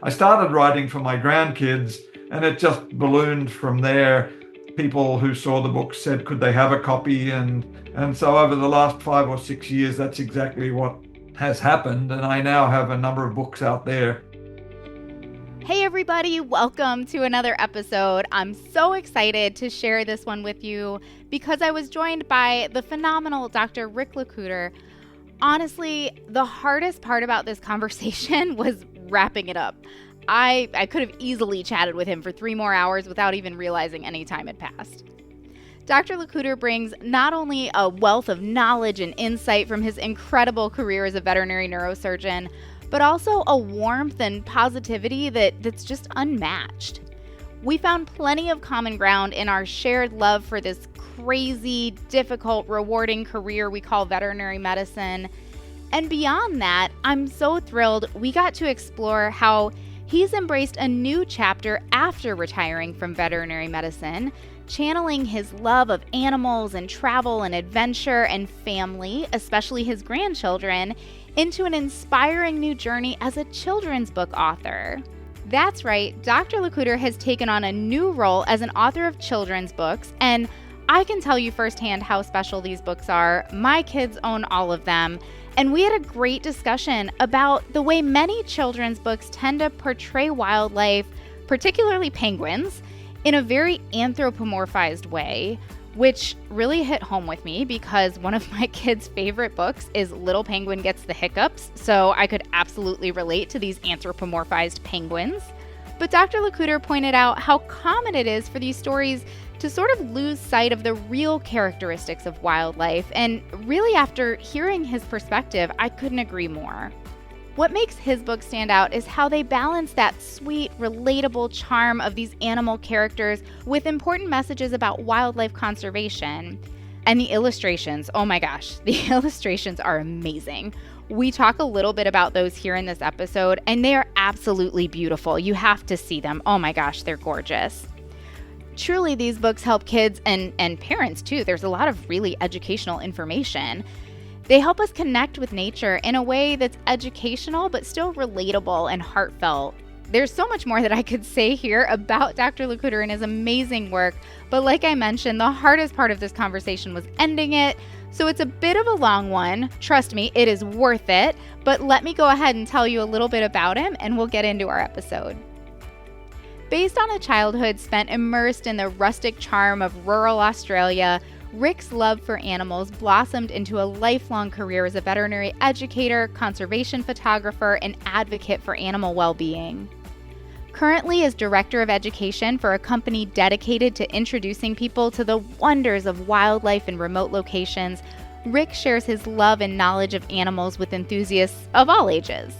I started writing for my grandkids, and it just ballooned from there. People who saw the book said, could they have a copy? And so over the last 5 or 6 years, that's exactly what has happened. And I now have a number of books out there. Hey everybody, welcome to another episode. I'm so excited to share this one with you because I was joined by the phenomenal Dr. Rick LeCouteur. Honestly, the hardest part about this conversation was wrapping it up. I could have easily chatted with him for 3 more hours without even realizing any time had passed. Dr. LeCouteur brings not only a wealth of knowledge and insight from his incredible career as a veterinary neurosurgeon, but also a warmth and positivity that's just unmatched. We found plenty of common ground in our shared love for this crazy, difficult, rewarding career we call veterinary medicine. And beyond that, I'm so thrilled we got to explore how he's embraced a new chapter after retiring from veterinary medicine, channeling his love of animals and travel and adventure and family, especially his grandchildren, into an inspiring new journey as a children's book author. That's right, Dr. LeCouteur has taken on a new role as an author of children's books, and I can tell you firsthand how special these books are. My kids own all of them, and we had a great discussion about the way many children's books tend to portray wildlife, particularly penguins, in a very anthropomorphized way, which really hit home with me because one of my kids' favorite books is Little Penguin Gets the Hiccups, so I could absolutely relate to these anthropomorphized penguins. But Dr. LeCouteur pointed out how common it is for these stories to sort of lose sight of the real characteristics of wildlife, and really after hearing his perspective, I couldn't agree more. What makes his book stand out is how they balance that sweet, relatable charm of these animal characters with important messages about wildlife conservation. And the illustrations, oh my gosh, the illustrations are amazing. We talk a little bit about those here in this episode, and they are absolutely beautiful. You have to see them. Oh my gosh, they're gorgeous. Truly, these books help kids and parents too. There's a lot of really educational information. They help us connect with nature in a way that's educational but still relatable and heartfelt. There's so much more that I could say here about Dr. LeCouteur and his amazing work, but like I mentioned, the hardest part of this conversation was ending it, so it's a bit of a long one. Trust me, it is worth it, but let me go ahead and tell you a little bit about him and we'll get into our episode. Based on a childhood spent immersed in the rustic charm of rural Australia, Rick's love for animals blossomed into a lifelong career as a veterinary educator, conservation photographer, and advocate for animal well-being. Currently as director of education for a company dedicated to introducing people to the wonders of wildlife in remote locations, Rick shares his love and knowledge of animals with enthusiasts of all ages.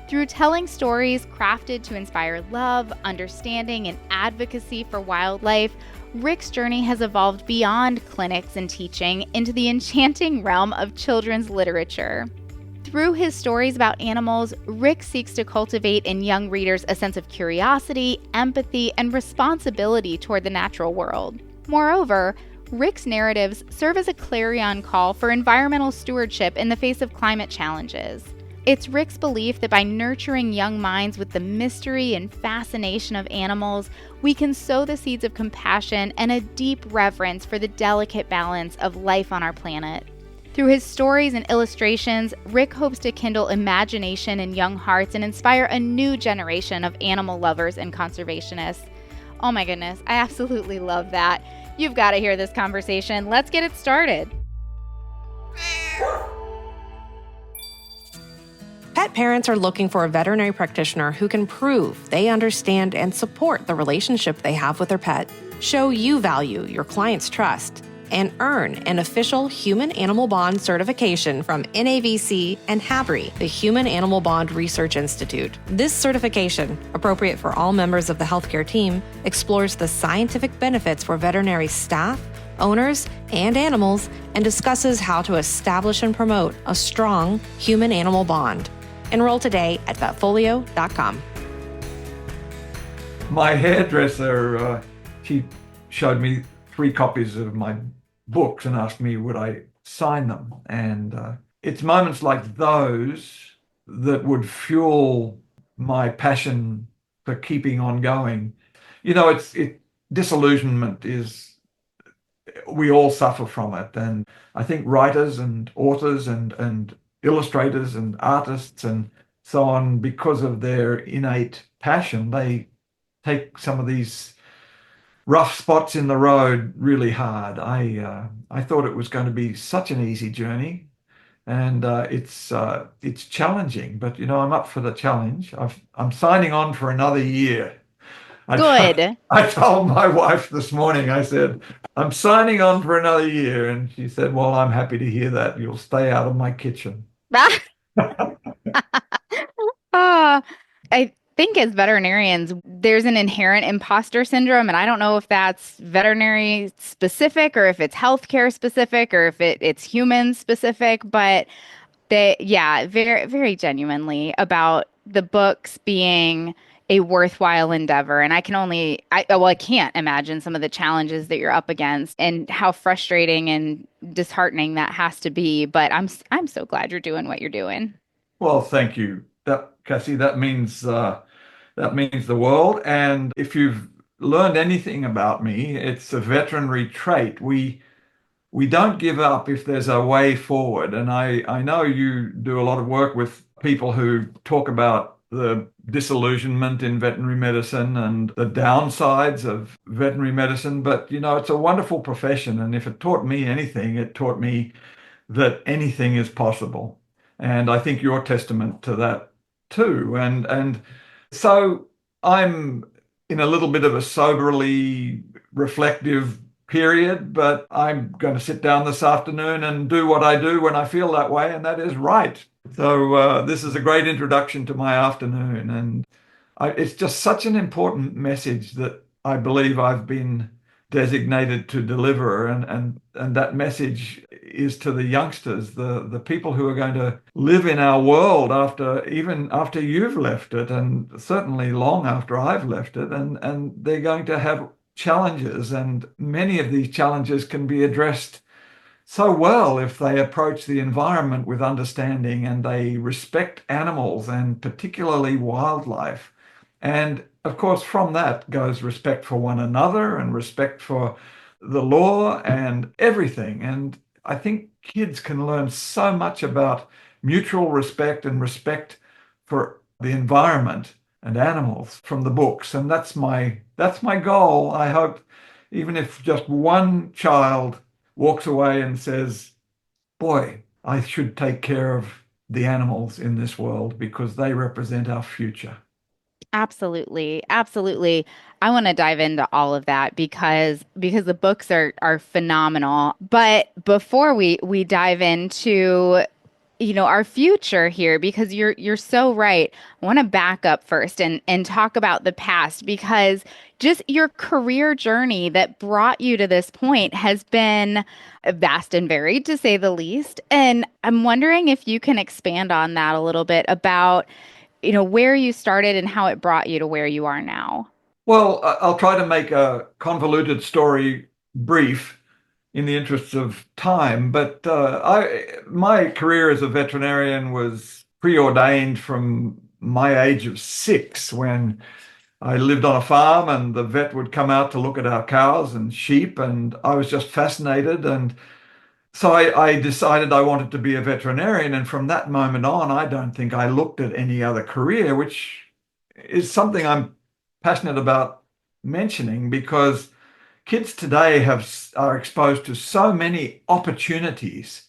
Through telling stories crafted to inspire love, understanding, and advocacy for wildlife, Rick's journey has evolved beyond clinics and teaching into the enchanting realm of children's literature. Through his stories about animals, Rick seeks to cultivate in young readers a sense of curiosity, empathy, and responsibility toward the natural world. Moreover, Rick's narratives serve as a clarion call for environmental stewardship in the face of climate challenges. It's Rick's belief that by nurturing young minds with the mystery and fascination of animals, we can sow the seeds of compassion and a deep reverence for the delicate balance of life on our planet. Through his stories and illustrations, Rick hopes to kindle imagination in young hearts and inspire a new generation of animal lovers and conservationists. Oh my goodness, I absolutely love that. You've got to hear this conversation. Let's get it started. Pet parents are looking for a veterinary practitioner who can prove they understand and support the relationship they have with their pet, show you value your client's trust, and earn an official human-animal bond certification from NAVC and HABRI, the Human Animal Bond Research Institute. This certification, appropriate for all members of the healthcare team, explores the scientific benefits for veterinary staff, owners, and animals, and discusses how to establish and promote a strong human-animal bond. Enroll today at vetfolio.com. My hairdresser, she showed me 3 copies of my books and asked me would I sign them. And it's moments like those that would fuel my passion for keeping on going. Disillusionment is, we all suffer from it. And I think writers and authors and illustrators and artists and so on, because of their innate passion, they take some of these rough spots in the road really hard. I thought it was going to be such an easy journey, and it's challenging. But I'm up for the challenge. I'm signing on for another year. Good. I told my wife this morning. I said, I'm signing on for another year, and she said, "Well, I'm happy to hear that. You'll stay out of my kitchen." Ah, I think as veterinarians, there's an inherent imposter syndrome, and I don't know if that's veterinary specific or if it's healthcare specific or if it's human specific, but yeah, very, very genuinely about the books being a worthwhile endeavor. And I can't imagine some of the challenges that you're up against and how frustrating and disheartening that has to be. But I'm so glad you're doing what you're doing. Well, thank you, Cassie. That means the world. And if you've learned anything about me, it's a veterinary trait. We don't give up if there's a way forward. And I know you do a lot of work with people who talk about the disillusionment in veterinary medicine and the downsides of veterinary medicine. But, it's a wonderful profession. And if it taught me anything, it taught me that anything is possible. And I think you're testament to that too. And so I'm in a little bit of a soberly reflective period, but I'm going to sit down this afternoon and do what I do when I feel that way, and that is write. So this is a great introduction to my afternoon, and it's just such an important message that I believe I've been designated to deliver, and that message is to the youngsters, the people who are going to live in our world even after you've left it, and certainly long after I've left it, and they're going to have challenges, and many of these challenges can be addressed so well if they approach the environment with understanding and they respect animals and particularly wildlife. And of course, from that goes respect for one another and respect for the law and everything. And I think kids can learn so much about mutual respect and respect for the environment and animals from the books. And that's my goal. I hope even if just one child walks away and says, boy, I should take care of the animals in this world because they represent our future. Absolutely. Absolutely. I want to dive into all of that because the books are phenomenal. But before we dive into our future here, because you're so right. I want to back up first and talk about the past, because just your career journey that brought you to this point has been vast and varied, to say the least. And I'm wondering if you can expand on that a little bit about where you started and how it brought you to where you are now. Well, I'll try to make a convoluted story brief in the interests of time, but my career as a veterinarian was preordained from my age of 6, when I lived on a farm and the vet would come out to look at our cows and sheep, and I was just fascinated. And so I decided I wanted to be a veterinarian. And from that moment on, I don't think I looked at any other career, which is something I'm passionate about mentioning, because kids today are exposed to so many opportunities.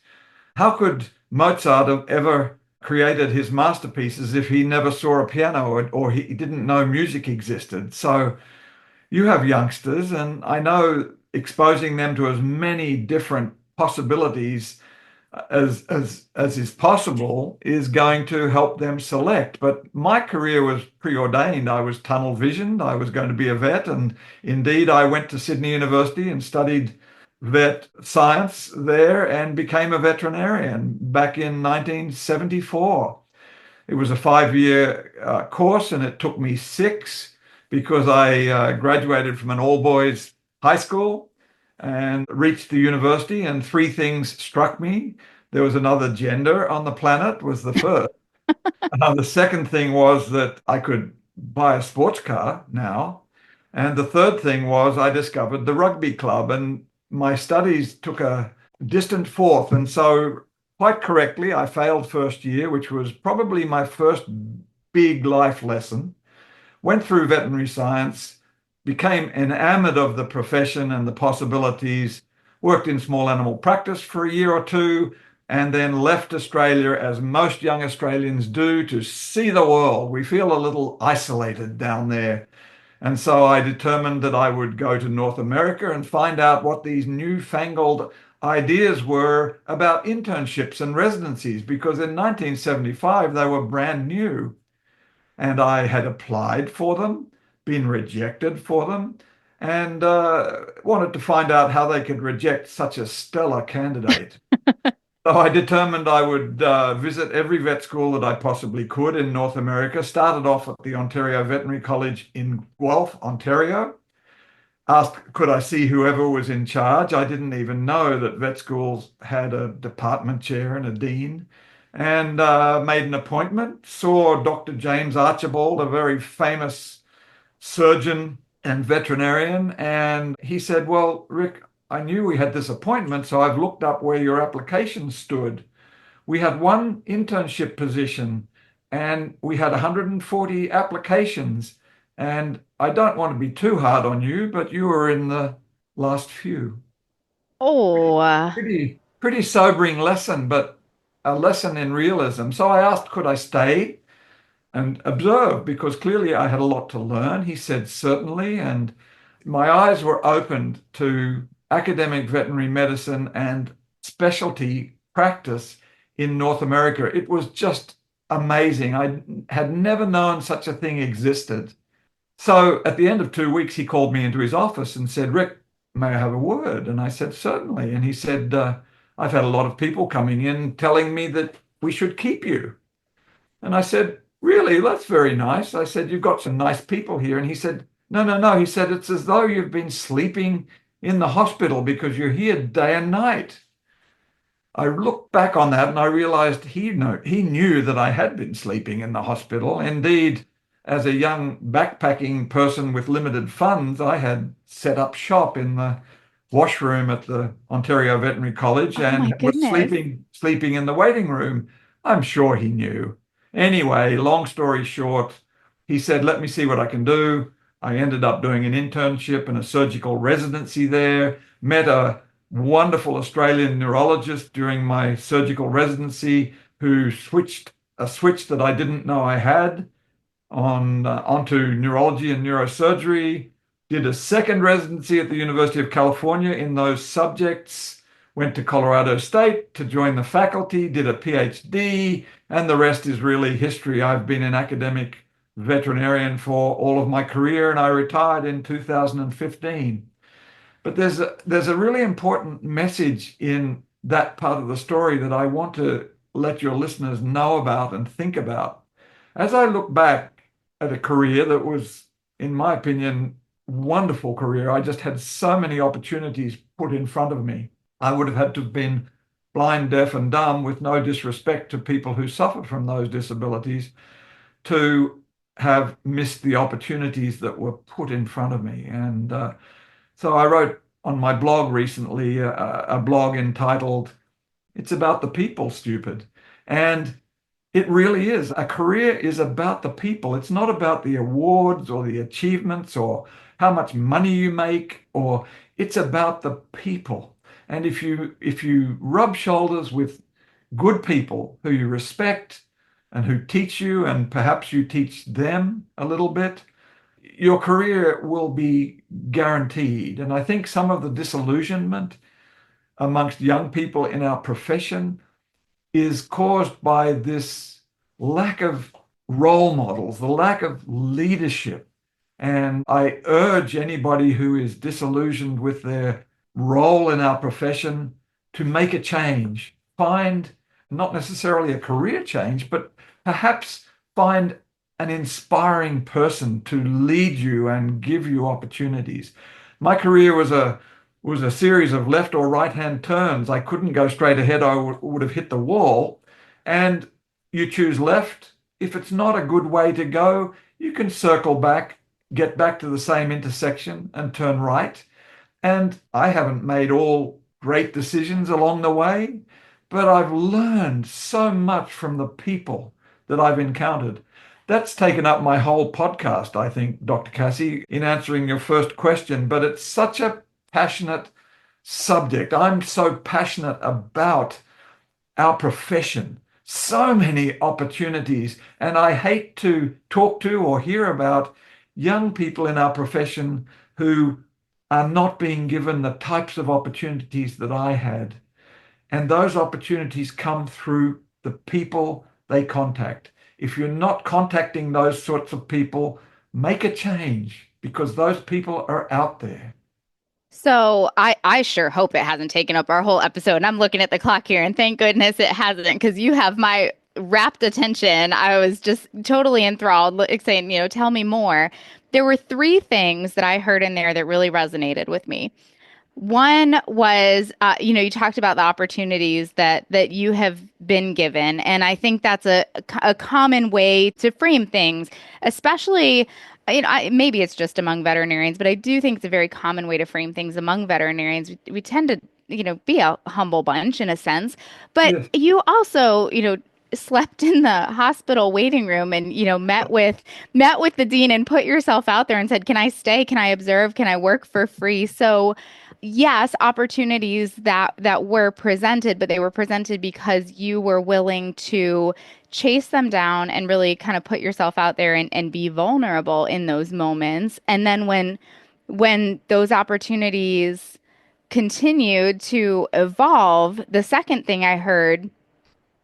How could Mozart have ever created his masterpieces if he never saw a piano, or he didn't know music existed? So you have youngsters, and I know exposing them to as many different possibilities as is possible is going to help them select. But my career was preordained. I was tunnel visioned. I was going to be a vet, and indeed I went to Sydney University and studied vet science there and became a veterinarian back in 1974. It was a 5-year course, and it took me 6 because I graduated from an all-boys high school and reached the university, and 3 things struck me. There was another gender on the planet, was the first. The second thing was that I could buy a sports car now. And the third thing was I discovered the rugby club, and my studies took a distant fourth. And so, quite correctly, I failed first year, which was probably my first big life lesson. Went through veterinary science, became enamored of the profession and the possibilities, worked in small animal practice for a year or two, and then left Australia, as most young Australians do, to see the world. We feel a little isolated down there. And so I determined that I would go to North America and find out what these newfangled ideas were about internships and residencies, because in 1975 they were brand new. And I had applied for them, been rejected for them, and wanted to find out how they could reject such a stellar candidate. So I determined I would visit every vet school that I possibly could in North America. Started off at the Ontario Veterinary College in Guelph, Ontario. Asked, could I see whoever was in charge? I didn't even know that vet schools had a department chair and a dean. And made an appointment, saw Dr. James Archibald, a very famous surgeon and veterinarian. And he said, well, Rick, I knew we had this appointment, so I've looked up where your application stood. We had one internship position and we had 140 applications. And I don't want to be too hard on you, but you were in the last few. Oh, Pretty sobering lesson, but a lesson in realism. So I asked, could I stay and observe? Because clearly I had a lot to learn. He said, certainly. And my eyes were opened to academic veterinary medicine and specialty practice in North America. It was just amazing. I had never known such a thing existed. So at the end of 2 weeks, he called me into his office and said, Rick, may I have a word? And I said, certainly. And he said, I've had a lot of people coming in telling me that we should keep you. And I said, really? That's very nice. I said, you've got some nice people here. And he said, no, no, no. He said, it's as though you've been sleeping in the hospital because you're here day and night. I looked back on that and I realized he knew that I had been sleeping in the hospital. Indeed, as a young backpacking person with limited funds, I had set up shop in the washroom at the Ontario Veterinary College oh my and was goodness. sleeping in the waiting room. I'm sure he knew. Anyway, long story short, he said, let me see what I can do. I ended up doing an internship and a surgical residency there, met a wonderful Australian neurologist during my surgical residency who switched a switch that I didn't know I had onto neurology and neurosurgery, did a second residency at the University of California in those subjects, went to Colorado State to join the faculty, did a PhD, and the rest is really history. I've been an academic veterinarian for all of my career, and I retired in 2015. But there's a really important message in that part of the story that I want to let your listeners know about and think about. As I look back at a career that was, in my opinion, wonderful career, I just had so many opportunities put in front of me. I would have had to have been blind, deaf, and dumb, with no disrespect to people who suffer from those disabilities, to have missed the opportunities that were put in front of me. And so I wrote on my blog recently a blog entitled, It's About the People, Stupid. And it really is. A career is about the people. It's not about the awards or the achievements or how much money you make, or it's about the people. And if you rub shoulders with good people who you respect and who teach you, and perhaps you teach them a little bit, your career will be guaranteed. And I think some of the disillusionment amongst young people in our profession is caused by this lack of role models, the lack of leadership. And I urge anybody who is disillusioned with their role in our profession to make a change. Find not necessarily a career change, but perhaps find an inspiring person to lead you and give you opportunities. My career was a series of left or right hand turns. I couldn't go straight ahead. I would have hit the wall. And you choose left. If it's not a good way to go, you can circle back, get back to the same intersection and turn right. And I haven't made all great decisions along the way, but I've learned so much from the people that I've encountered. That's taken up my whole podcast, I think, Dr. Cassi, in answering your first question, but it's such a passionate subject. I'm so passionate about our profession. So many opportunities, and I hate to talk to or hear about young people in our profession who are not being given the types of opportunities that I had. And those opportunities come through the people they contact. If you're not contacting those sorts of people, make a change because those people are out there. So I sure hope it hasn't taken up our whole episode. And I'm looking at the clock here, and thank goodness it hasn't, because you have my rapt attention. I was just totally enthralled, saying, tell me more. There were three things that I heard in there that really resonated with me. One was, you talked about the opportunities that you have been given, and I think that's a common way to frame things, especially, maybe it's just among veterinarians, but I do think it's a very common way to frame things among veterinarians. We tend to, be a humble bunch in a sense, but Yes. you also, slept in the hospital waiting room and met with the dean and put yourself out there and said, can I stay, can I observe, can I work for free? So yes, opportunities that were presented, but they were presented because you were willing to chase them down and really kind of put yourself out there and be vulnerable in those moments. And then when those opportunities continued to evolve, the second thing I heard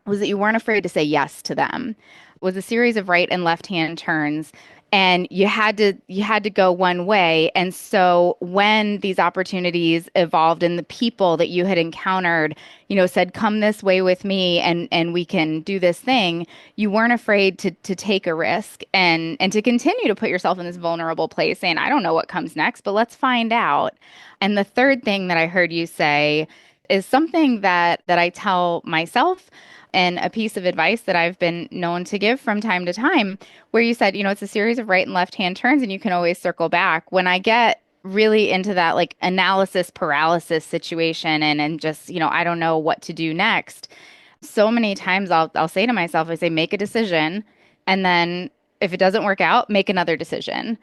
was that you weren't afraid to say yes to them. It was a series of right and left hand turns, and you had to go one way. And so when these opportunities evolved and the people that you had encountered, said, come this way with me and we can do this thing, you weren't afraid to take a risk and to continue to put yourself in this vulnerable place saying, I don't know what comes next, but let's find out. And the third thing that I heard you say is something that I tell myself, and a piece of advice that I've been known to give from time to time, where you said, it's a series of right and left hand turns and you can always circle back. When I get really into that like analysis paralysis situation and just, I don't know what to do next, so many times I'll say to myself, I say, make a decision, and then if it doesn't work out, make another decision.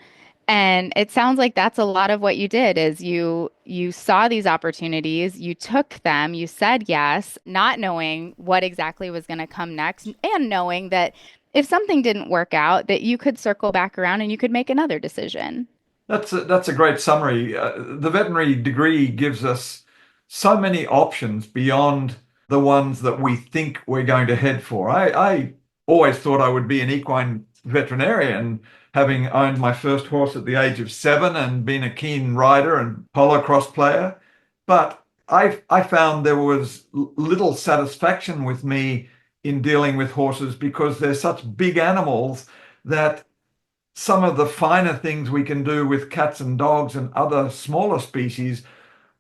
And it sounds like that's a lot of what you did is you saw these opportunities, you took them, you said yes, not knowing what exactly was going to come next, and knowing that if something didn't work out, that you could circle back around and you could make another decision. That's a great summary. The veterinary degree gives us so many options beyond the ones that we think we're going to head for. I always thought I would be an equine veterinarian, having owned my first horse at the age of 7 and been a keen rider and polo cross player. But I found there was little satisfaction with me in dealing with horses because they're such big animals that some of the finer things we can do with cats and dogs and other smaller species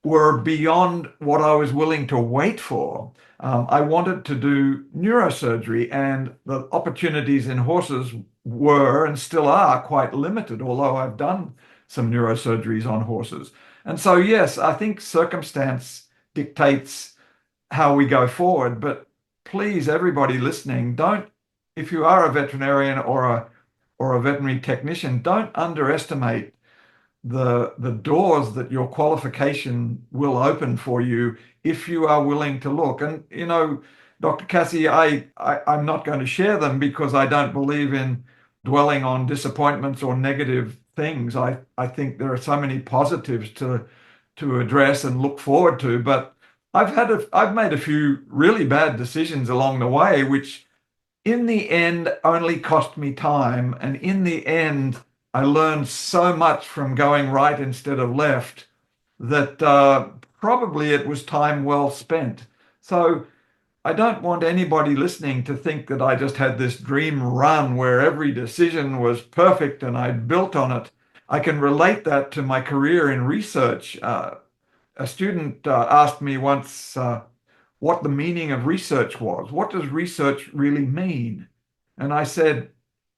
were beyond what I was willing to wait for. I wanted to do neurosurgery, and the opportunities in horses were and still are quite limited, although I've done some neurosurgeries on horses. And so, yes, I think circumstance dictates how we go forward. But please, everybody listening, don't, if you are a veterinarian or a veterinary technician, don't underestimate the doors that your qualification will open for you if you are willing to look. And Dr. Cassi, I'm not going to share them because I don't believe in dwelling on disappointments or negative things. I think there are so many positives to address and look forward to. But I've made a few really bad decisions along the way, which in the end only cost me time. And in the end, I learned so much from going right instead of left that probably it was time well spent. So I don't want anybody listening to think that I just had this dream run where every decision was perfect and I built on it. I can relate that to my career in research. A student asked me once, what the meaning of research was. What does research really mean? And I said,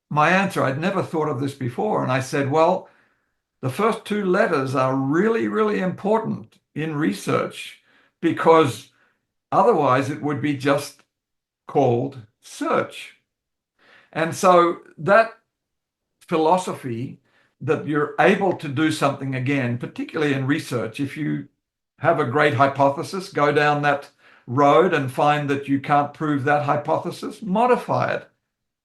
my answer, I'd never thought of this before. And I said, well, the first two letters are really, really important in research because otherwise it would be just called search. And so that philosophy that you're able to do something again, particularly in research, if you have a great hypothesis, go down that road and find that you can't prove that hypothesis, modify it,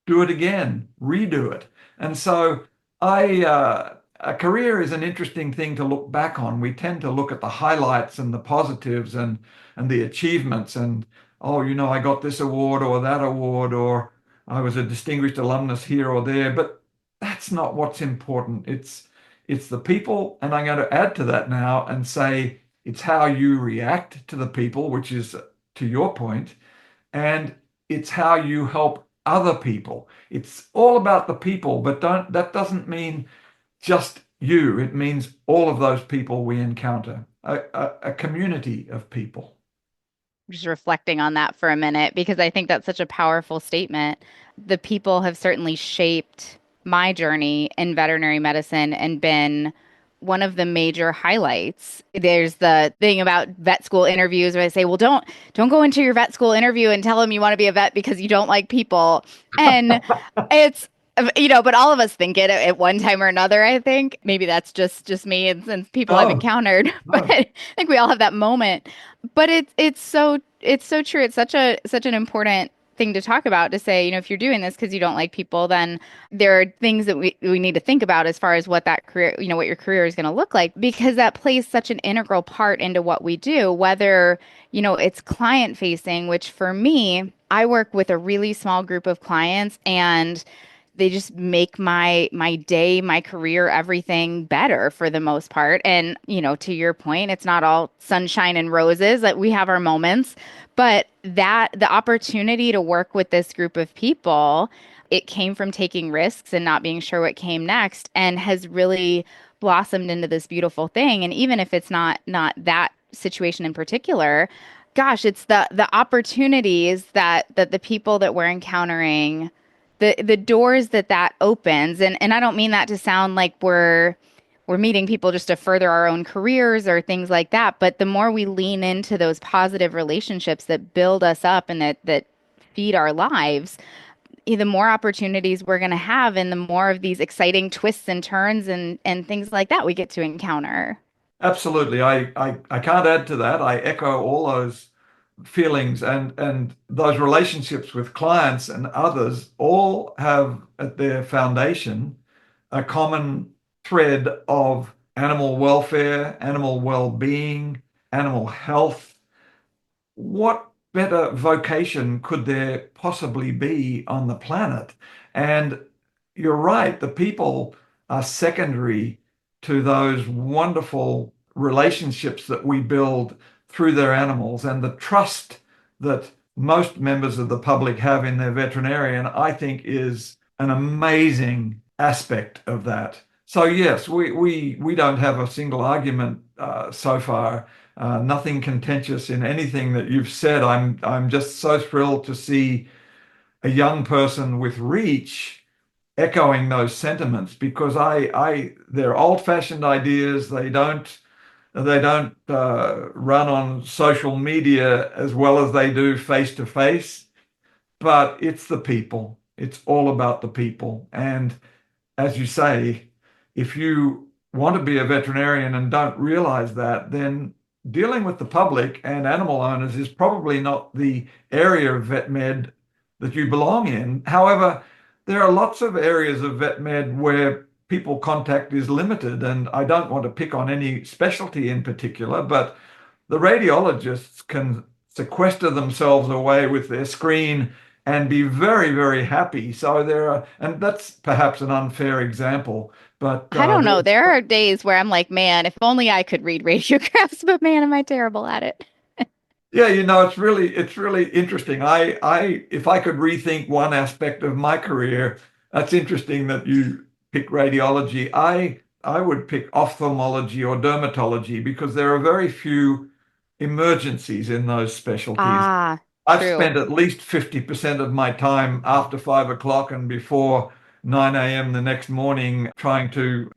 do it again, redo it. And so a career is an interesting thing to look back on. We tend to look at the highlights and the positives and the achievements and, oh, I got this award or that award, or I was a distinguished alumnus here or there, but that's not what's important. It's the people, and I'm going to add to that now and say it's how you react to the people, which is to your point, and it's how you help other people. It's all about the people, but that doesn't mean just you. It means all of those people we encounter, a community of people. Just reflecting on that for a minute, because I think that's such a powerful statement. The people have certainly shaped my journey in veterinary medicine and been one of the major highlights. There's the thing about vet school interviews where I say, well, don't go into your vet school interview and tell them you want to be a vet because you don't like people. And it's, but all of us think it at one time or another, I think. Maybe that's just me and people I've encountered. But I think we all have that moment. But it's so true. It's such an important thing to talk about, to say, if you're doing this because you don't like people, then there are things that we need to think about as far as what that career, what your career is going to look like, because that plays such an integral part into what we do, whether, it's client facing, which for me, I work with a really small group of clients, and they just make my day, my career, everything better for the most part. And, to your point, it's not all sunshine and roses. That we have our moments, but that the opportunity to work with this group of people, it came from taking risks and not being sure what came next, and has really blossomed into this beautiful thing. And even if it's not that situation in particular, gosh, it's the opportunities that the people that we're encountering, the doors that opens. And I don't mean that to sound like we're meeting people just to further our own careers or things like that. But the more we lean into those positive relationships that build us up and that feed our lives, the more opportunities we're going to have, and the more of these exciting twists and turns and things like that we get to encounter. Absolutely. I can't add to that. I echo all those feelings, and those relationships with clients and others all have at their foundation a common thread of animal welfare, animal well-being, animal health. What better vocation could there possibly be on the planet? And you're right, the people are secondary to those wonderful relationships that we build through their animals, and the trust that most members of the public have in their veterinarian, I think, is an amazing aspect of that. So yes, we don't have a single argument so far. Nothing contentious in anything that you've said. I'm just so thrilled to see a young person with reach echoing those sentiments, because they're old-fashioned ideas. They don't run on social media as well as they do face to face, but it's the people. It's all about the people. And as you say, if you want to be a veterinarian and don't realize that, then dealing with the public and animal owners is probably not the area of vet med that you belong in. However, there are lots of areas of vet med where people contact is limited, and I don't want to pick on any specialty in particular, but the radiologists can sequester themselves away with their screen and be very, very happy. So and that's perhaps an unfair example, but I don't know. There are days where I'm like, man, if only I could read radiographs, but man, am I terrible at it. yeah, it's really interesting. If I could rethink one aspect of my career, that's interesting that you pick radiology. I would pick ophthalmology or dermatology, because there are very few emergencies in those specialties. Ah, I've true. spent at least 50% of my time after 5 o'clock and before 9 a.m. the next morning trying to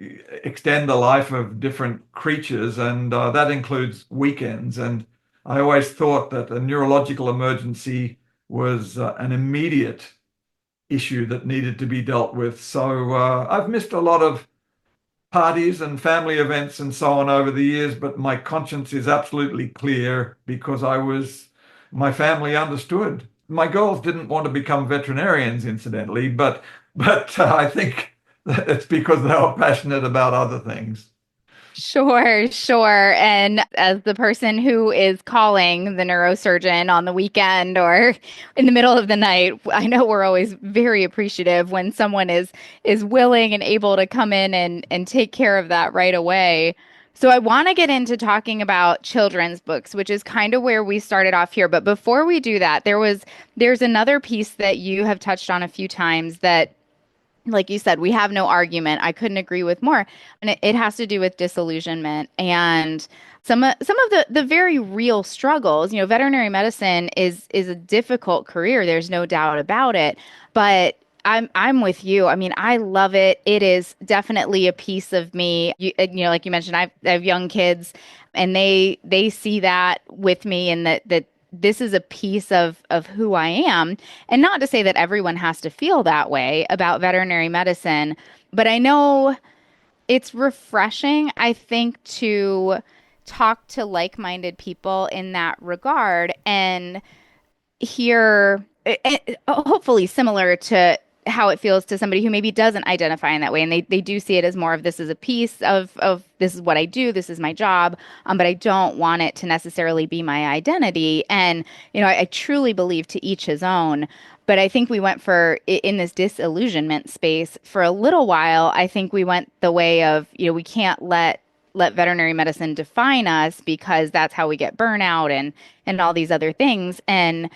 extend the life of different creatures, and that includes weekends. And I always thought that a neurological emergency was an immediate issue that needed to be dealt with. So I've missed a lot of parties and family events and so on over the years, but my conscience is absolutely clear because my family understood. My girls didn't want to become veterinarians, incidentally, but I think it's because they were passionate about other things. Sure, sure. And as the person who is calling the neurosurgeon on the weekend or in the middle of the night, I know we're always very appreciative when someone is willing and able to come in and take care of that right away. So I want to get into talking about children's books, which is kind of where we started off here. But before we do that, there's another piece that you have touched on a few times that, like you said, we have no argument. I couldn't agree with more. And it has to do with disillusionment and some of the very real struggles. You know, veterinary medicine is a difficult career. There's no doubt about it. But I'm with you. I mean, I love it. It is definitely a piece of me. Like you mentioned, I have young kids, and they see that with me, and that this is a piece of who I am. And not to say that everyone has to feel that way about veterinary medicine, but I know it's refreshing, I think, to talk to like-minded people in that regard and hear, hopefully similar to how it feels to somebody who maybe doesn't identify in that way, and they do see it as more of this is a piece of this is what I do, this is my job, but I don't want it to necessarily be my identity. And I truly believe to each his own. But I think we went in this disillusionment space for a little while. I think we went the way of, we can't let veterinary medicine define us because that's how we get burnout and all these other things. And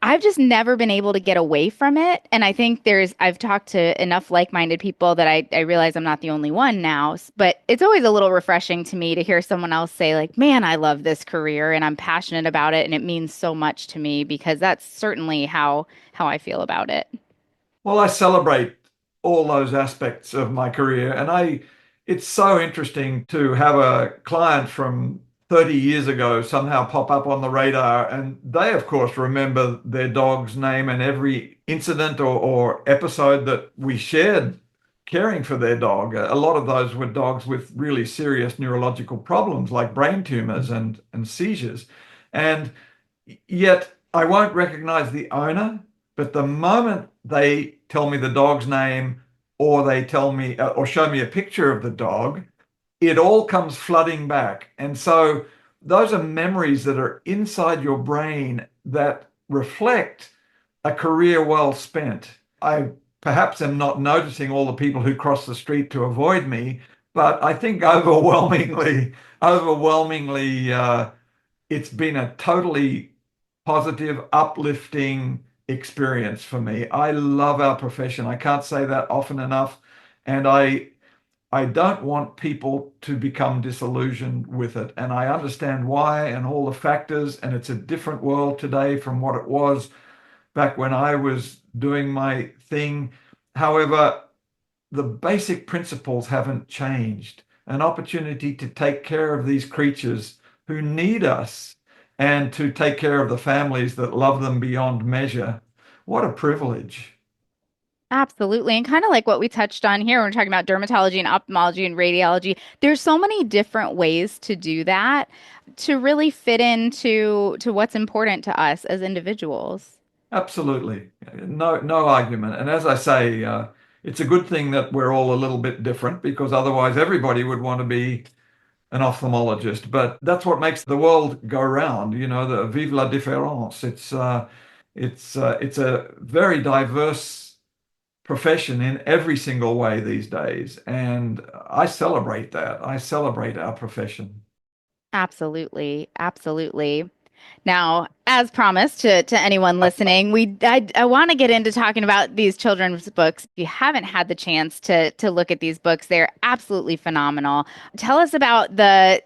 I've just never been able to get away from it. And I think I've talked to enough like-minded people that I realize I'm not the only one now. But it's always a little refreshing to me to hear someone else say, like, man, I love this career and I'm passionate about it and it means so much to me, because that's certainly how I feel about it. Well, I celebrate all those aspects of my career, and it's so interesting to have a client from 30 years ago somehow pop up on the radar, and they, of course, remember their dog's name and every incident or episode that we shared caring for their dog. A lot of those were dogs with really serious neurological problems like brain tumors and seizures. And yet I won't recognize the owner, but the moment they tell me the dog's name or they tell me or show me a picture of the dog, it all comes flooding back. And so those are memories that are inside your brain that reflect a career well spent. I perhaps am not noticing all the people who cross the street to avoid me, but I think overwhelmingly, it's been a totally positive, uplifting experience for me. I love our profession. I can't say that often enough. And I don't want people to become disillusioned with it. And I understand why and all the factors. And it's a different world today from what it was back when I was doing my thing. However, the basic principles haven't changed. An opportunity to take care of these creatures who need us and to take care of the families that love them beyond measure. What a privilege. Absolutely. And kind of like what we touched on here, when we're talking about dermatology and ophthalmology and radiology, there's so many different ways to do that to really fit into what's important to us as individuals. Absolutely. No argument. And as I say, it's a good thing that we're all a little bit different because otherwise everybody would want to be an ophthalmologist. But that's what makes the world go round, the vive la différence. It's a very diverse profession in every single way these days. And I celebrate that. I celebrate our profession. Absolutely. Absolutely. Now, as promised to anyone listening, I want to get into talking about these children's books. If you haven't had the chance to look at these books, they're absolutely phenomenal. Tell us about the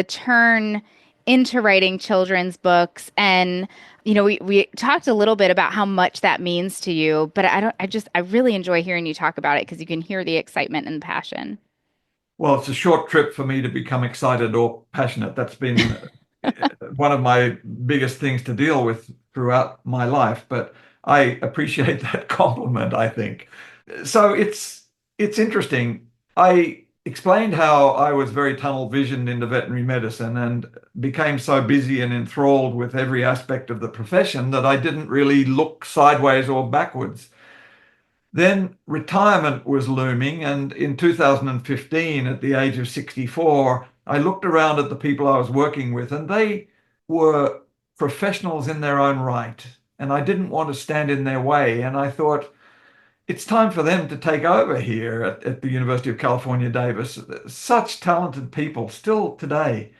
turn into writing children's books. And, we talked a little bit about how much that means to you, but I really enjoy hearing you talk about it because you can hear the excitement and passion. Well, it's a short trip for me to become excited or passionate. That's been one of my biggest things to deal with throughout my life, but I appreciate that compliment, I think. So it's interesting. I explained how I was very tunnel visioned into veterinary medicine and became so busy and enthralled with every aspect of the profession that I didn't really look sideways or backwards. Then retirement was looming, and in 2015, at the age of 64, I looked around at the people I was working with, and they were professionals in their own right. And I didn't want to stand in their way. And I thought, it's time for them to take over here at the University of California, Davis. Such talented people still today.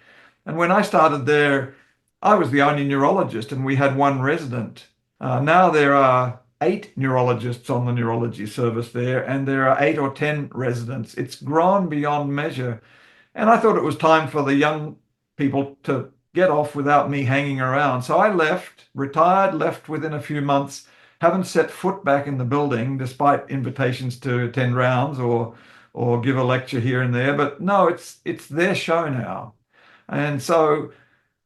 And when I started there, I was the only neurologist and we had one resident. Now there are 8 neurologists on the neurology service there, and there are 8 or 10 residents. It's grown beyond measure. And I thought it was time for the young people to get off without me hanging around. So I left, retired, left within a few months, haven't set foot back in the building despite invitations to attend rounds or give a lecture here and there. But no, it's their show now. And so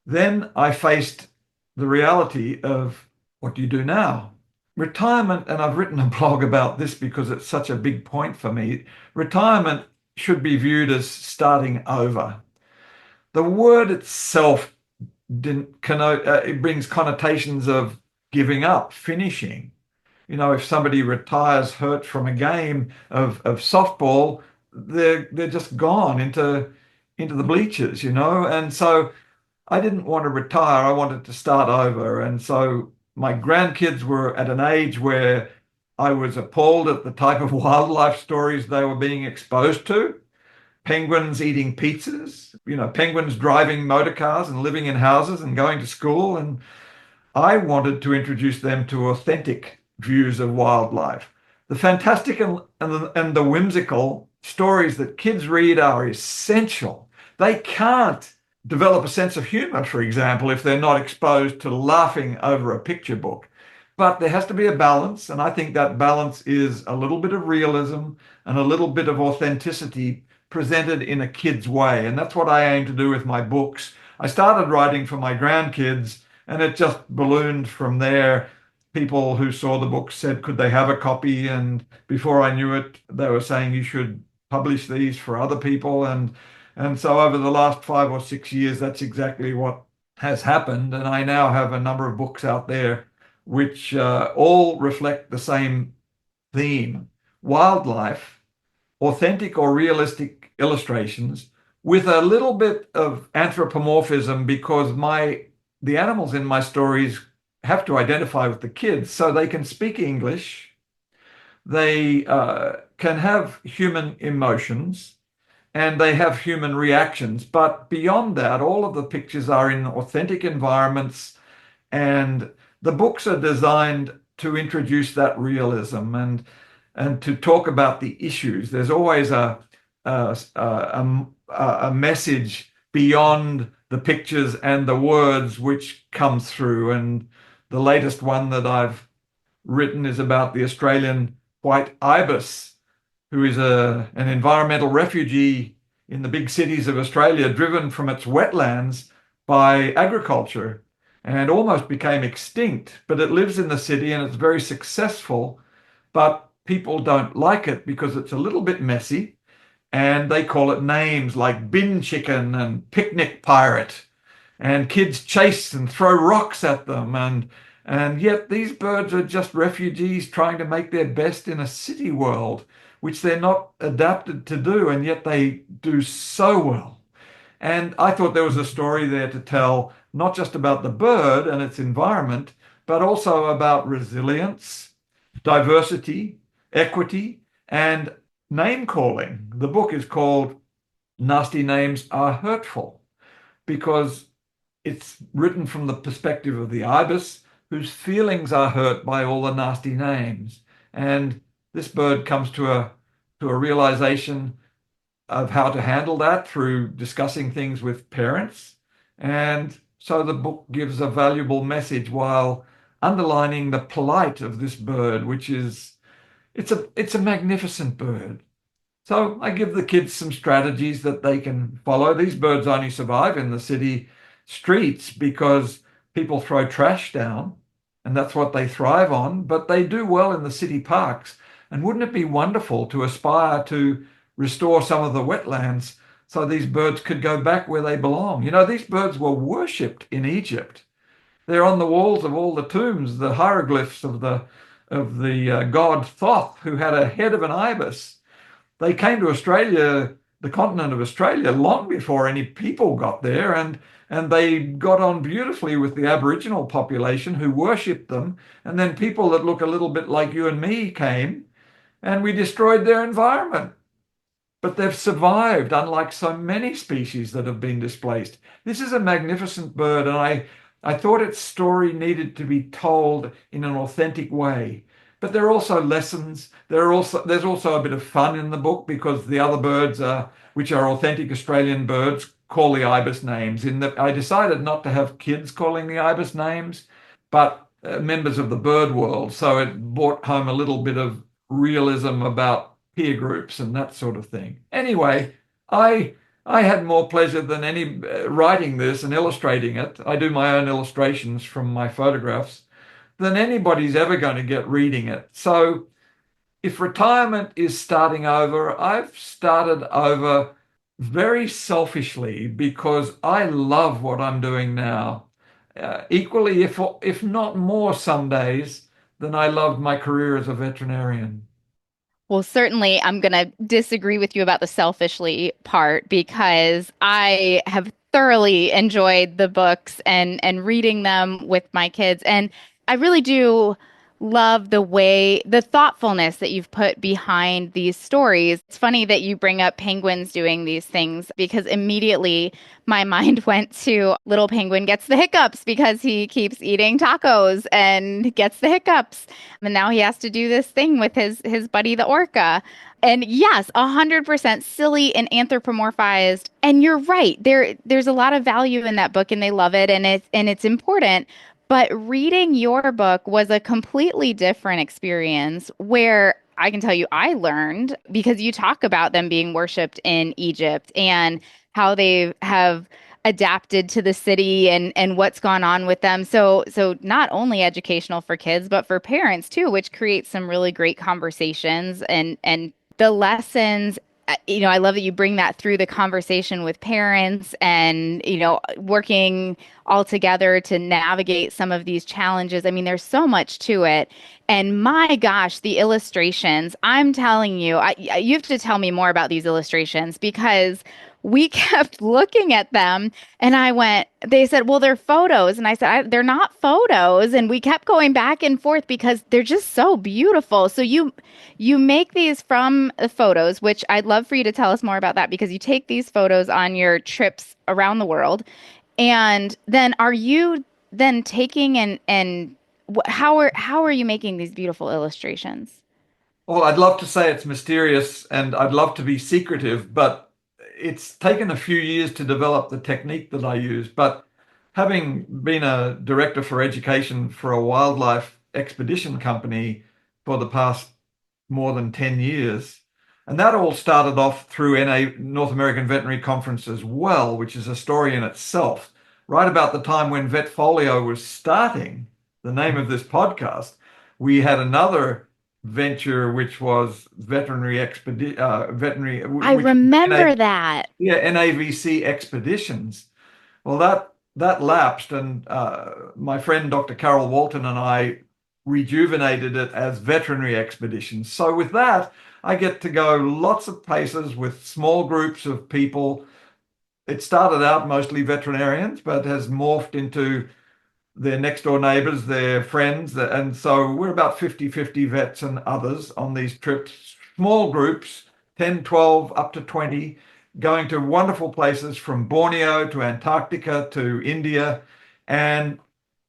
then I faced the reality of, what do you do now? Retirement, and I've written a blog about this because it's such a big point for me. Retirement should be viewed as starting over. The word itself didn't connote, it brings connotations of giving up, finishing. If somebody retires hurt from a game of softball, they're just gone into the bleachers, And so I didn't want to retire. I wanted to start over. And so my grandkids were at an age where I was appalled at the type of wildlife stories they were being exposed to. Penguins eating pizzas, penguins driving motor cars and living in houses and going to school. And I wanted to introduce them to authentic views of wildlife. The fantastic and the whimsical stories that kids read are essential. They can't develop a sense of humor, for example, if they're not exposed to laughing over a picture book. But there has to be a balance, and I think that balance is a little bit of realism and a little bit of authenticity presented in a kid's way. And that's what I aim to do with my books. I started writing for my grandkids, and it just ballooned from there. People who saw the book said, could they have a copy? And before I knew it, they were saying you should publish these for other people. And so over the last 5 or 6 years, that's exactly what has happened. And I now have a number of books out there which all reflect the same theme: wildlife, authentic or realistic illustrations with a little bit of anthropomorphism, because the animals in my stories have to identify with the kids so they can speak English. They can have human emotions and they have human reactions. But beyond that, all of the pictures are in authentic environments, and the books are designed to introduce that realism and to talk about the issues. There's always a message beyond the pictures and the words which comes through. And the latest one that I've written is about the Australian white ibis, who is an environmental refugee in the big cities of Australia, driven from its wetlands by agriculture and almost became extinct. But it lives in the city and it's very successful, but people don't like it because it's a little bit messy, and they call it names like bin chicken and picnic pirate, and kids chase and throw rocks at them. And yet these birds are just refugees trying to make their best in a city world, which they're not adapted to do, and yet they do so well. And I thought there was a story there to tell, not just about the bird and its environment, but also about resilience, diversity, equity, and name calling. The book is called Nasty Names Are Hurtful, because it's written from the perspective of the ibis, whose feelings are hurt by all the nasty names. And this bird comes to a realization of how to handle that through discussing things with parents And so the book gives a valuable message while underlining the plight of this bird, which is it's a magnificent bird. So I give the kids some strategies that they can follow. These birds only survive in the city streets because people throw trash down, and that's what they thrive on, but they do well in the city parks. And wouldn't it be wonderful to aspire to restore some of the wetlands so these birds could go back where they belong? You know, these birds were worshipped in Egypt. They're on the walls of all the tombs, the hieroglyphs of the god Thoth, who had a head of an ibis. They came to Australia, the continent of Australia, long before any people got there, and they got on beautifully with the Aboriginal population who worshipped them. And then people that look a little bit like you and me came, and we destroyed their environment. But they've survived, unlike so many species that have been displaced. This is a magnificent bird, and I thought its story needed to be told in an authentic way. But there are also lessons. There's also a bit of fun in the book because the other birds, which are authentic Australian birds, call the ibis names. I decided not to have kids calling the ibis names, but members of the bird world. So it brought home a little bit of realism about peer groups and that sort of thing. Anyway, I had more pleasure than any writing this and illustrating it. I do my own illustrations from my photographs than anybody's ever going to get reading it. So if retirement is starting over, I've started over very selfishly because I love what I'm doing now. Equally, if not more some days, than I loved my career as a veterinarian. Well, certainly I'm going to disagree with you about the selfishly part because I have thoroughly enjoyed the books and reading them with my kids. And I really do love the thoughtfulness that you've put behind these stories. It's funny that you bring up penguins doing these things because immediately my mind went to little penguin gets the hiccups because he keeps eating tacos and gets the hiccups. And now he has to do this thing with his buddy, the orca. And yes, 100% silly and anthropomorphized. And you're right. There's a lot of value in that book and they love it and it's important. But reading your book was a completely different experience where I can tell you I learned because you talk about them being worshipped in Egypt and how they have adapted to the city and what's gone on with them. So not only educational for kids, but for parents too, which creates some really great conversations and the lessons. I love that you bring that through the conversation with parents and, working all together to navigate some of these challenges. I mean, there's so much to it. And my gosh, the illustrations, I'm telling you, you have to tell me more about these illustrations because we kept looking at them and they said, well, they're photos. And I said, they're not photos. And we kept going back and forth because they're just so beautiful. So you make these from the photos, which I'd love for you to tell us more about that because you take these photos on your trips around the world. And then are you then taking and how are you making these beautiful illustrations? Well, I'd love to say it's mysterious and I'd love to be secretive, but it's taken a few years to develop the technique that I use. But having been a director for education for a wildlife expedition company for the past more than 10 years, and that all started off through North American Veterinary Conference as well, which is a story in itself. Right about the time when VetFolio was starting, the name of this podcast, we had another venture which was veterinary. I remember that. Yeah, NAVC expeditions. Well, that lapsed, and my friend Dr. Carol Walton and I rejuvenated it as veterinary expeditions. So with that, I get to go lots of places with small groups of people. It started out mostly veterinarians, but has morphed into their next door neighbors, their friends. And so we're about 50-50 vets and others on these trips, small groups, 10, 12, up to 20, going to wonderful places from Borneo to Antarctica to India. And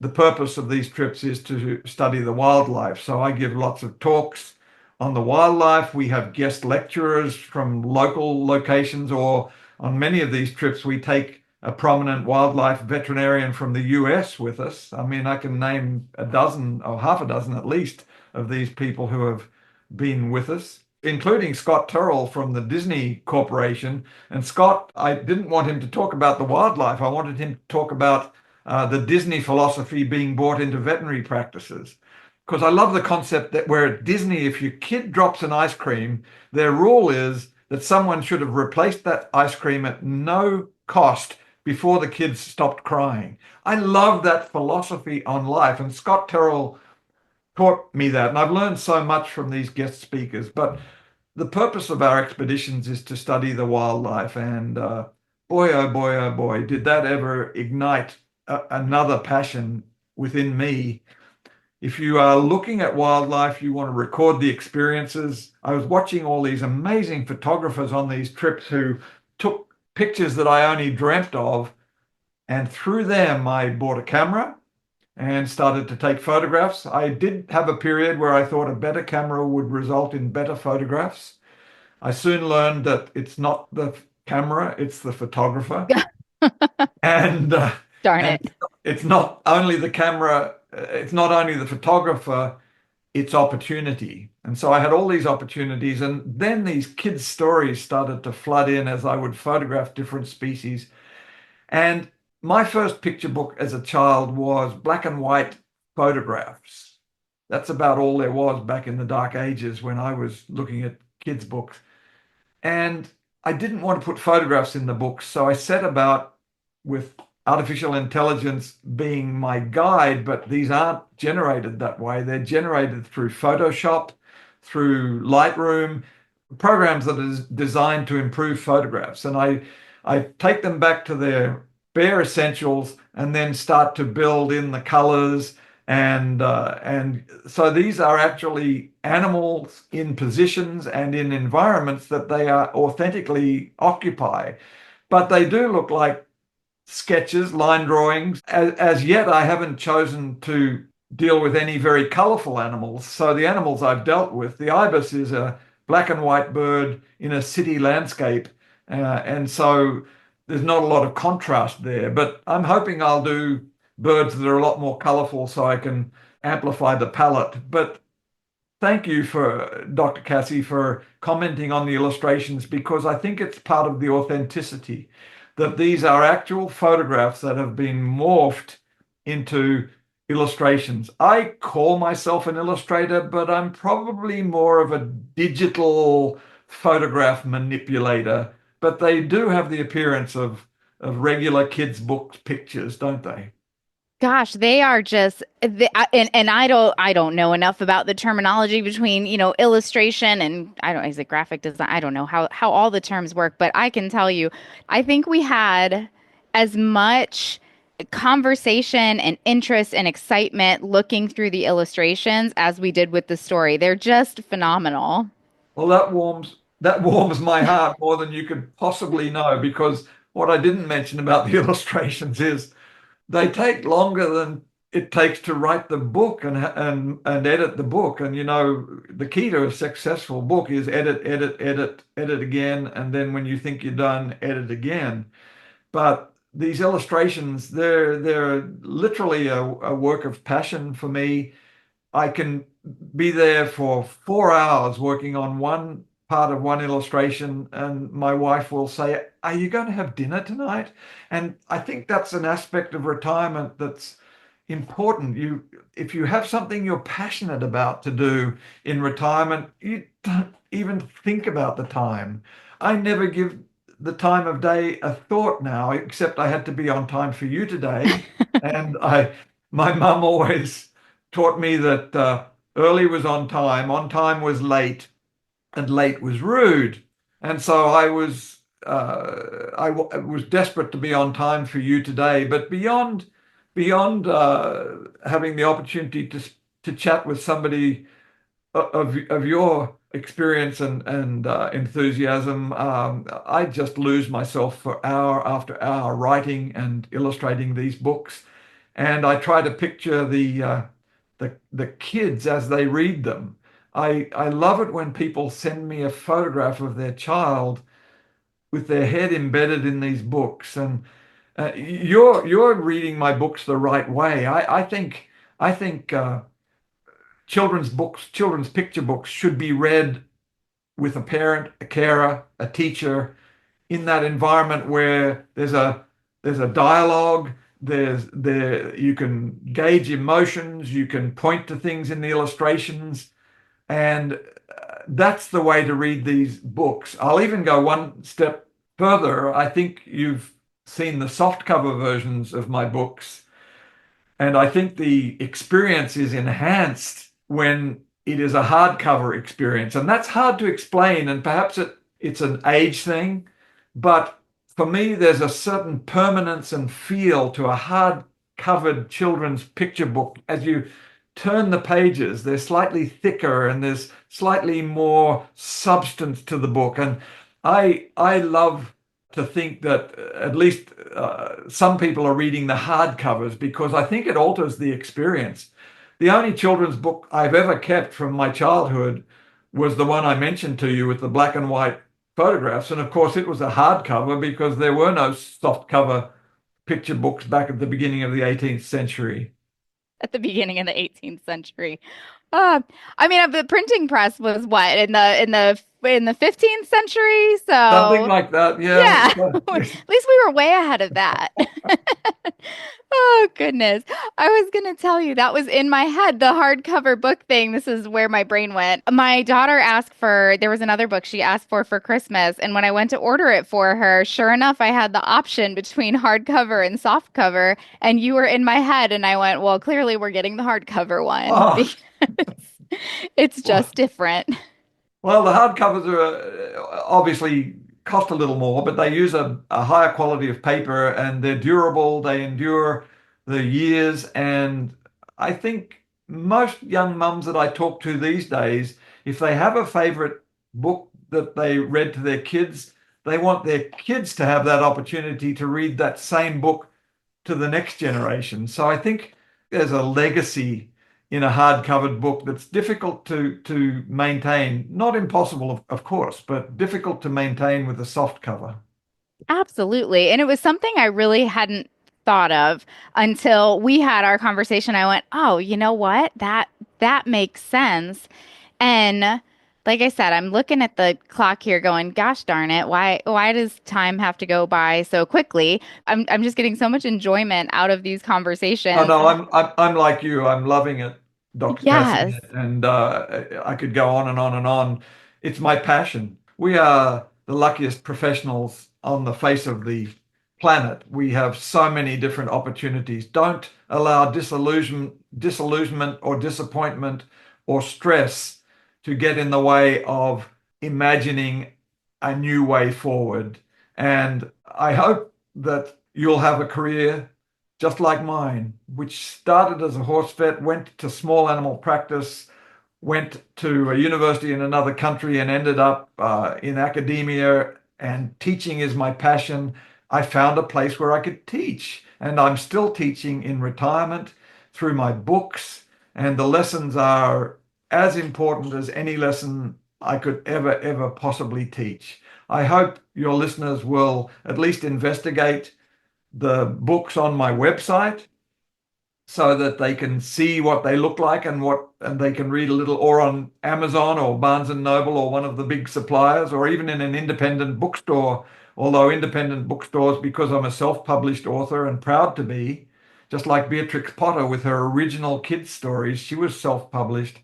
the purpose of these trips is to study the wildlife. So I give lots of talks on the wildlife. We have guest lecturers from local locations, or on many of these trips, we take a prominent wildlife veterinarian from the US with us. I mean, I can name a dozen or half a dozen at least of these people who have been with us, including Scott Turrell from the Disney Corporation. And Scott, I didn't want him to talk about the wildlife. I wanted him to talk about the Disney philosophy being brought into veterinary practices. Because I love the concept that where at Disney, if your kid drops an ice cream, their rule is that someone should have replaced that ice cream at no cost before the kids stopped crying. I love that philosophy on life. And Scott Turrell taught me that. And I've learned so much from these guest speakers. But the purpose of our expeditions is to study the wildlife. And boy, oh boy, oh boy, did that ever ignite another passion within me. If you are looking at wildlife, you want to record the experiences. I was watching all these amazing photographers on these trips who took pictures that I only dreamt of. And through them, I bought a camera and started to take photographs. I did have a period where I thought a better camera would result in better photographs. I soon learned that it's not the camera, it's the photographer. and Darn and it. it's not only the camera, it's not only the photographer, it's opportunity. And so I had all these opportunities, and then these kids' stories started to flood in as I would photograph different species. And my first picture book as a child was black and white photographs. That's about all there was back in the dark ages when I was looking at kids' books. And I didn't want to put photographs in the books, so I set about, with artificial intelligence being my guide, but these aren't generated that way. They're generated through Photoshop, through Lightroom, programs that are designed to improve photographs. And I take them back to their bare essentials and then start to build in the colors. And so these are actually animals in positions and in environments that they are authentically occupy. But they do look like sketches, line drawings. As yet, I haven't chosen to deal with any very colorful animals. So the animals I've dealt with, the ibis is a black and white bird in a city landscape. And so there's not a lot of contrast there. But I'm hoping I'll do birds that are a lot more colorful so I can amplify the palette. But thank you for Dr. Cassi for commenting on the illustrations, because I think it's part of the authenticity that these are actual photographs that have been morphed into illustrations. I call myself an illustrator, but I'm probably more of a digital photograph manipulator. But they do have the appearance of regular kids' book pictures, don't they? Gosh, they are just and I don't know enough about the terminology between, illustration and I don't is it graphic design? I don't know how all the terms work, but I can tell you, I think we had as much conversation and interest and excitement looking through the illustrations as we did with the story. They're just phenomenal. Well, that warms my heart more than you could possibly know, because what I didn't mention about the illustrations is they take longer than it takes to write the book and edit the book. And the key to a successful book is edit, edit, edit, edit again, and then when you think you're done, edit again. But these illustrations, they're literally a work of passion for me. I can be there for 4 hours working on one part of one illustration, and my wife will say, "Are you going to have dinner tonight?" And I think that's an aspect of retirement that's important. If you have something you're passionate about to do in retirement, you don't even think about the time. I never give the time of day a thought now, except I had to be on time for you today. And my mum always taught me that early was on time was late, and late was rude. And so I was desperate to be on time for you today. But beyond having the opportunity to chat with somebody of your experience and enthusiasm, I just lose myself for hour after hour writing and illustrating these books. And I try to picture the kids as they read them. I love it when people send me a photograph of their child with their head embedded in these books. And You're reading my books the right way. I think children's picture books should be read with a parent, a carer, a teacher in that environment where there's a dialogue, there you can gauge emotions, you can point to things in the illustrations, and that's the way to read these books. I'll even go one step further. I think you've seen the softcover versions of my books, and I think the experience is enhanced when it is a hardcover experience. And that's hard to explain. And perhaps it's an age thing. But for me, there's a certain permanence and feel to a hard covered children's picture book. As you turn the pages, they're slightly thicker and there's slightly more substance to the book. And I love to think that at least some people are reading the hardcovers because I think it alters the experience. The only children's book I've ever kept from my childhood was the one I mentioned to you with the black and white photographs. And of course, it was a hardcover because there were no softcover picture books back at the beginning of the 18th century. At the beginning of the 18th century. Uh, I mean, the printing press was what in the 15th century. Something So like that, yeah. yeah, at least we were way ahead of that. Oh, goodness. I was going to tell you that was in my head, the hardcover book thing. This is where my brain went. My daughter asked for, there was another book she asked for Christmas. And when I went to order it for her, sure enough, I had the option between hardcover and softcover. And you were in my head. And I went, well, clearly we're getting the hardcover one Oh, because it's just different. well, the hardcovers are obviously cost a little more, but they use a higher quality of paper and they're durable, they endure the years. And I think most young mums that I talk to these days, if they have a favorite book that they read to their kids, they want their kids to have that opportunity to read that same book to the next generation. So I think there's a legacy in a hard-covered book that's difficult to maintain. Not impossible, of course, but difficult to maintain with a soft cover. Absolutely. And it was something I really hadn't thought of until we had our conversation. I went, "Oh, you know what? That makes sense." And like I said, I'm looking at the clock here going, "Gosh darn it. Why does time have to go by so quickly?" I'm just getting so much enjoyment out of these Oh conversations. no, I'm like you. I'm loving it, Dr. Cassi, Yes. and I could go on and on and on. It's my passion. We are the luckiest professionals on the face of the planet. We have so many different opportunities. Don't allow disillusionment or disappointment or stress to get in the way of imagining a new way forward. And I hope that you'll have a career just like mine, which started as a horse vet, went to small animal practice, went to a university in another country, and ended up in academia. And teaching is my passion. I found a place where I could teach, and I'm still teaching in retirement through my books. And the lessons are as important as any lesson I could ever possibly teach. I hope your listeners will at least investigate the books on my website so that they can see what they look like and they can read a little, or on Amazon or Barnes and Noble or one of the big suppliers, or even in an independent bookstore. Although independent bookstores, because I'm a self-published author and proud to be, just like Beatrix Potter with her original kids stories, she was self-published.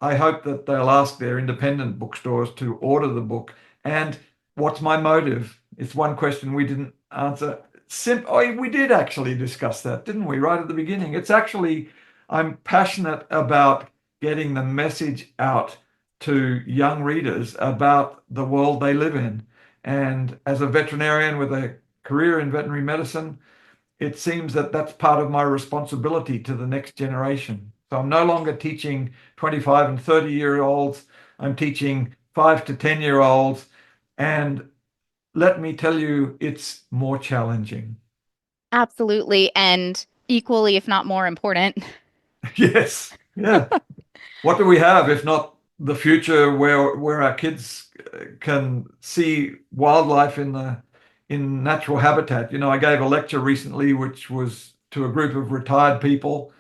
I hope that they'll ask their independent bookstores to order the book. And what's my motive? It's one question we didn't answer. Oh, we did actually discuss that, didn't we, right at the beginning? It's actually, I'm passionate about getting the message out to young readers about the world they live in. And as a veterinarian with a career in veterinary medicine, it seems that that's part of my responsibility to the next generation. So I'm no longer teaching 25 and 30-year-olds. I'm teaching 5 to 10-year-olds. And let me tell you, it's more challenging. Absolutely. And equally, if not more important. Yes. Yeah. What do we have if not the future where our kids can see wildlife in natural habitat. I gave a lecture recently, which was to a group of retired people.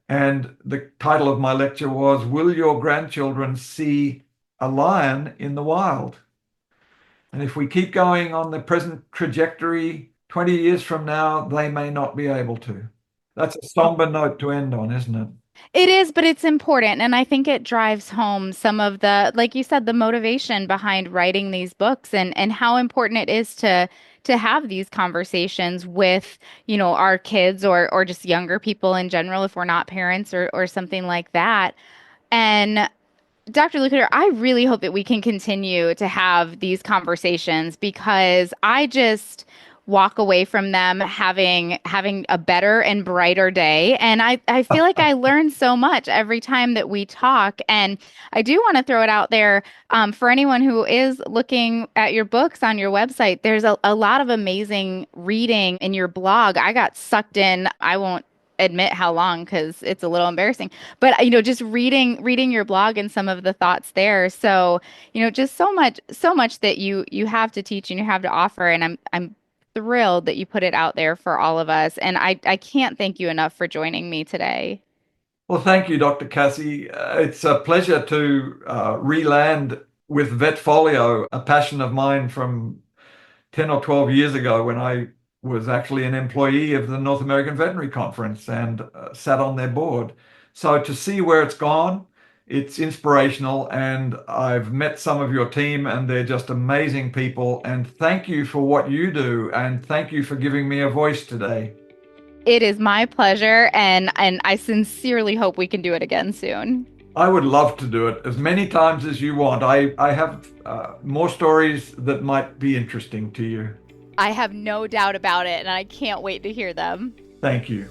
And the title of my lecture was, Will Your Grandchildren See a Lion in the Wild? And if we keep going on the present trajectory, 20 years from now, they may not be able to. That's a somber note to end on, isn't it? It is, but it's important. And I think it drives home some of the, like you said, the motivation behind writing these books and how important it is to have these conversations with, our kids or just younger people in general, if we're not parents or something like that. And Dr. LeCouteur, I really hope that we can continue to have these conversations because I just walk away from them having a better and brighter day. And I feel like I learn so much every time that we talk. And I do want to throw it out there for anyone who is looking at your books on your website. There's a lot of amazing reading in your blog. I got sucked in. I won't admit how long because it's a little embarrassing, but just reading your blog and some of the thoughts there. So just so much that you have to teach and you have to offer, and I'm thrilled that you put it out there for all of us, and I can't thank you enough for joining me today. Well, thank you, Dr. Cassi. It's a pleasure to re-land with VetFolio, a passion of mine from 10 or 12 years ago when I was actually an employee of the North American Veterinary Conference and sat on their board. So to see where it's gone, it's inspirational. And I've met some of your team and they're just amazing people. And thank you for what you do. And thank you for giving me a voice today. It is my pleasure. And I sincerely hope we can do it again soon. I would love to do it as many times as you want. I have more stories that might be interesting to you. I have no doubt about it, and I can't wait to hear them. Thank you.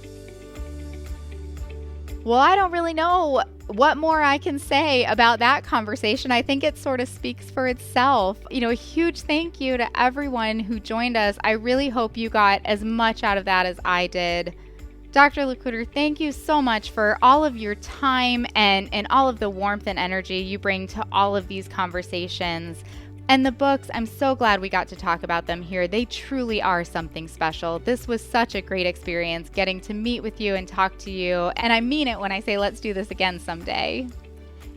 Well, I don't really know what more I can say about that conversation. I think it sort of speaks for itself. A huge thank you to everyone who joined us. I really hope you got as much out of that as I did. Dr. LeCouteur, thank you so much for all of your time and all of the warmth and energy you bring to all of these conversations. And the books, I'm so glad we got to talk about them here. They truly are something special. This was such a great experience getting to meet with you and talk to you. And I mean it when I say let's do this again someday.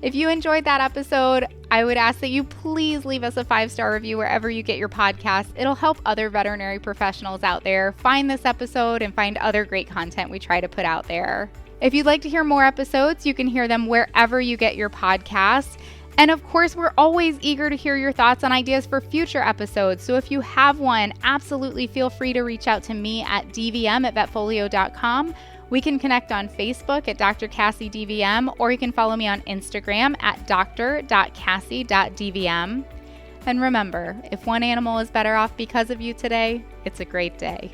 If you enjoyed that episode, I would ask that you please leave us a 5-star review wherever you get your podcasts. It'll help other veterinary professionals out there find this episode and find other great content we try to put out there. If you'd like to hear more episodes, you can hear them wherever you get your podcasts. And of course, we're always eager to hear your thoughts and ideas for future episodes. So if you have one, absolutely feel free to reach out to me at dvm@vetfolio.com. We can connect on Facebook at Dr. Cassi DVM, or you can follow me on Instagram at dr.cassi.dvm. And remember, if one animal is better off because of you today, it's a great day.